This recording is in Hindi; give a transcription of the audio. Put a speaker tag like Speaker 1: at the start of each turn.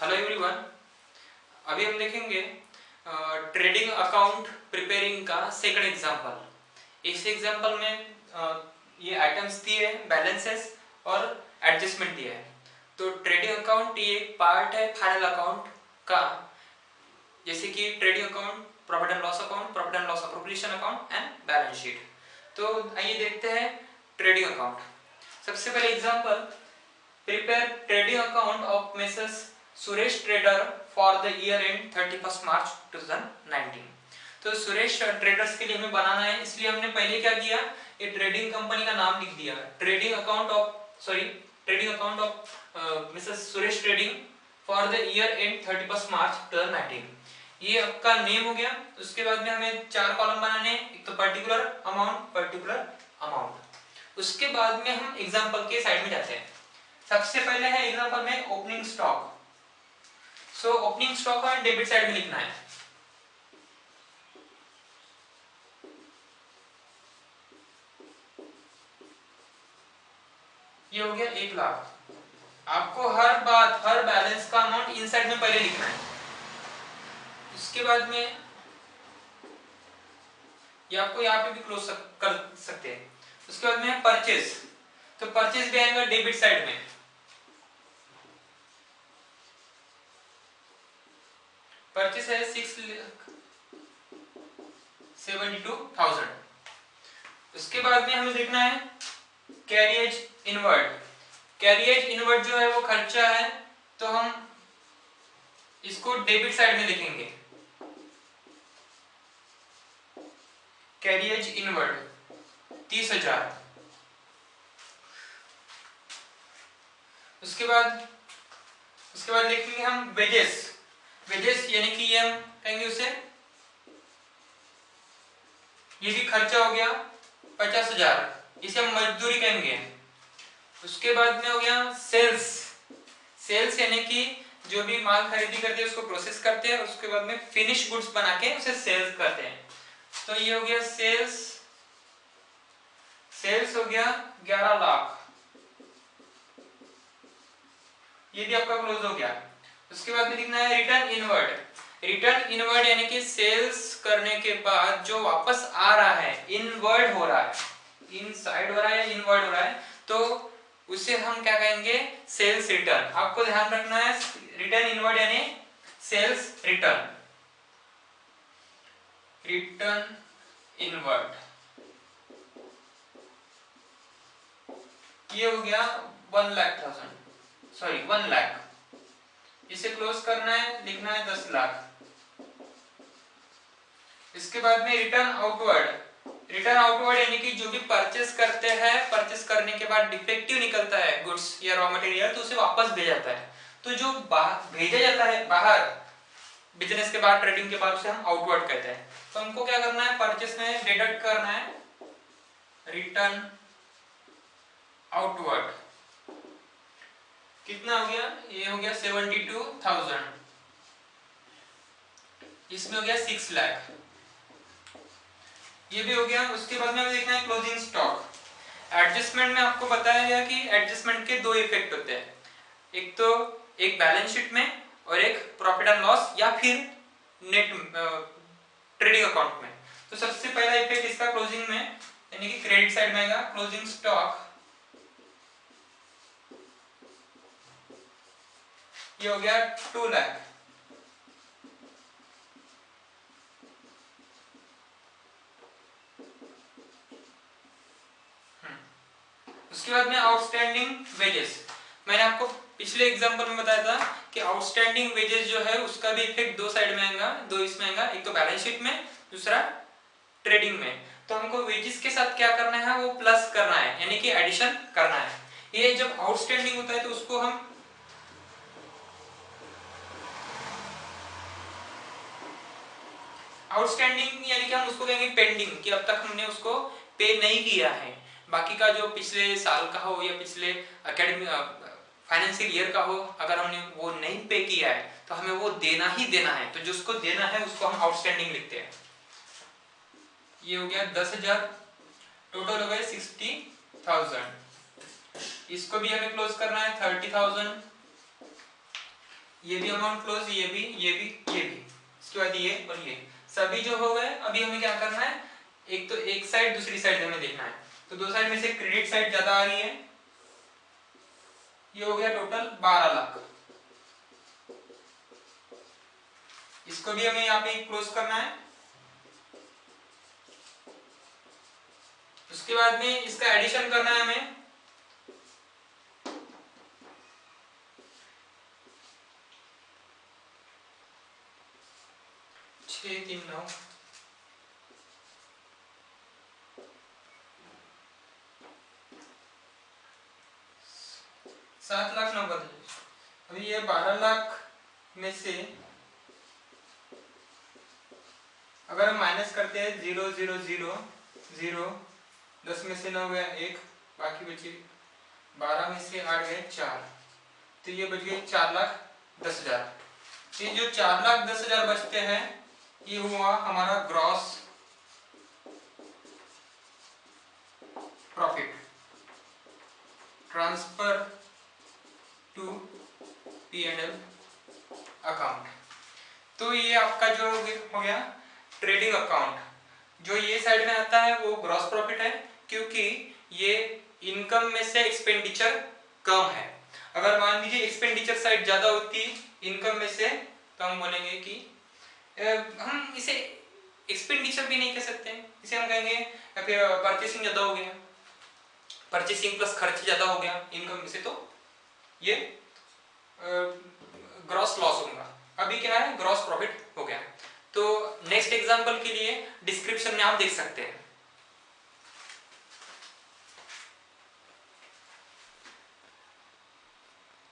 Speaker 1: Hello everyone. अभी हम देखेंगे ट्रेडिंग अकाउंट प्रिपेयरिंग का सेकंड एग्जांपल। इस एग्जांपल में ये आइटम्स दिए हैं, बैलेंसेस और एडजस्टमेंट दिया है। तो ट्रेडिंग अकाउंट ये एक पार्ट है फाइनल अकाउंट का, जैसे कि trading account, profit and loss account, profit and loss appropriation account and balance sheet. तो आइए देखते हैं ट्रेडिंग अकाउंट। सबसे पहले example, prepare trading account of Messrs. Suresh trader for the year and 31 मार्च 2019। तो सुरेश ट्रेडर्स के लिए हमें बनाना है, इसलिए हमने पहले क्या किया, ये ट्रेडिंग कंपनी का नाम लिख दिया, trading account of Mrs Suresh trading for the year and 31 मार्च 2019। ये आपका नेम हो गया। उसके बाद में हमें 4 कॉलम बनाने हैं, एक तो पर्टिकुलर अमाउंट। उसके बाद में हम एग्जांपल के साइड में जाते हैं। सबसे पहले है एग्जांपल में opening stock. So opening stock हमें डेबिट साइड में लिखना है। ये हो गया 1 लाख। आपको हर बैलेंस का अमाउंट इन साइड में पहले लिखना है। उसके बाद में ये आपको यहाँ पे भी क्लोज कर सकते हैं। उसके बाद में परचेज, तो परचेज भी आएगा डेबिट साइड में। परचेस है 6,72,000। उसके बाद में हमें देखना है कैरियज इनवर्ड। कैरियज इनवर्ड जो है वो खर्चा है, तो हम इसको डेबिट साइड में लिखेंगे। Carriage inward 30,000। उसके बाद लिखेंगे हम वेजेस यानी कि ये हम कहेंगे उसे, ये भी खर्चा हो गया 50,000, इसे हम मजदूरी कहेंगे। उसके बाद में हो गया सेल्स यानी कि जो भी माल खरीदी करते हैं उसको प्रोसेस करते हैं, उसके बाद में फिनिश गुड्स बना के उसे सेल्स करते हैं। तो ये हो गया सेल्स हो गया 11 लाख, ये भी आपका क्लोज हो गया। उसके बाद में लिखना है रिटर्न इनवर्ड यानी कि सेल्स करने के बाद जो वापस आ रहा है, इनवर्ड हो रहा है, इनसाइड हो रहा है या इनवर्ड हो रहा है, तो उसे हम क्या कहेंगे, सेल्स रिटर्न। आपको ध्यान रखना है रिटर्न इनवर्ड यानी सेल्स रिटर्न इनवर्ड। ये हो गया 1 लाख। इसे क्लोज करना है, लिखना है 10 लाख। इसके बाद में रिटर्न आउटवर्ड यानी कि जो भी परचेस करते हैं, परचेस करने के बाद डिफेक्टिव निकलता है गुड्स या रॉ मटेरियल, तो उसे वापस भेजा जाता है। तो जो भेजा जाता है बाहर, बिजनेस के बाद, ट्रेडिंग के बाद, उसे हम आउटवर्ड कहते हैं। तो हमको क्या करना है, परचेस में डिडक्ट करना है रिटर्न आउटवर्ड। कितना हो गया, ये हो गया 72,000, इसमें हो गया 6 लाख, ये भी हो गया। उसके बाद में हमें देखना है क्लोजिंग स्टॉक। एडजस्टमेंट में आपको बताया गया कि एडजस्टमेंट के 2 इफेक्ट होते हैं, एक तो एक बैलेंस शीट में और एक प्रॉफिट एंड लॉस या फिर नेट ट्रेडिंग अकाउंट में। तो सबसे पहला इफेक्ट इसका क्लोजिंग में यानी कि क्रेडिट साइड में आएगा, क्लोजिंग स्टॉक, ये हो गया 2 लाख। उसके बाद में आउटस्टैंडिंग वेजेस। मैंने आपको पिछले एग्जांपल में बताया था कि आउटस्टैंडिंग वेजेस जो है उसका भी इफेक्ट 2 साइड में आएगा, 2 इसमें आएगा, एक तो बैलेंस शीट में, दूसरा ट्रेडिंग में। तो हमको वेजेस के साथ क्या करना है, वो प्लस करना है यानी कि एडिशन करना है। ये जब आउटस्टैंडिंग होता है तो उसको हम आउटस्टैंडिंग यानी कि हम उसको कहेंगे पेंडिंग, कि अब तक हमने उसको पे नहीं किया है। बाकी का जो पिछले साल का हो या पिछले एकेडमिक फाइनेंशियल ईयर का हो, अगर हमने वो नहीं पे किया है तो हमें वो देना ही देना है। तो जिसको देना है उसको हम आउटस्टैंडिंग लिखते हैं। ये हो गया 10,000, टोटल हो गए 60,000। इसको भी हमें क्लोज करना है 30,000। ये भी अमाउंट क्लोज, ये भी, ये भी, ये भी, इसके बाद ये और ये सभी जो हो गए। अभी हमें क्या करना है, एक तो एक साइड दूसरी साइड हमें देखना है। तो दो साइड में से क्रेडिट साइड ज्यादा आ रही है, ये हो गया टोटल 12 लाख। इसको भी हमें यहाँ पे क्लोज करना है। उसके बाद में इसका एडिशन करना है हमें। छः तीन नौ, 7 लाख 90। अभी ये 12 लाख में से अगर हम माइनस करते हैं 0 0 0 0, 10 में से 9 गया 1, बाकी बचे 12 में से 8 गए 4, तो ये बच गए 4,10,000। ये जो 4,10,000 बचते हैं ये हुआ हमारा gross profit transfer to P&L account. तो ये आपका जो हो गया ट्रेडिंग अकाउंट। जो ये साइड में आता है वो ग्रॉस प्रॉफिट है, क्योंकि ये इनकम में से एक्सपेंडिचर कम है। अगर मान लीजिए एक्सपेंडिचर साइड ज्यादा होती इनकम में से, तो हम बोलेंगे कि हम इसे एक्सपेंडिचर भी नहीं कह सकते, इसे हम कहेंगे या फिर परचेसिंग ज्यादा हो गया, परचेसिंग प्लस खर्च ज्यादा हो गया इनकम में से, तो ये ग्रॉस लॉस होगा। अभी क्या है, ग्रॉस प्रॉफिट हो गया। तो नेक्स्ट एग्जांपल के लिए डिस्क्रिप्शन में आप देख सकते हैं।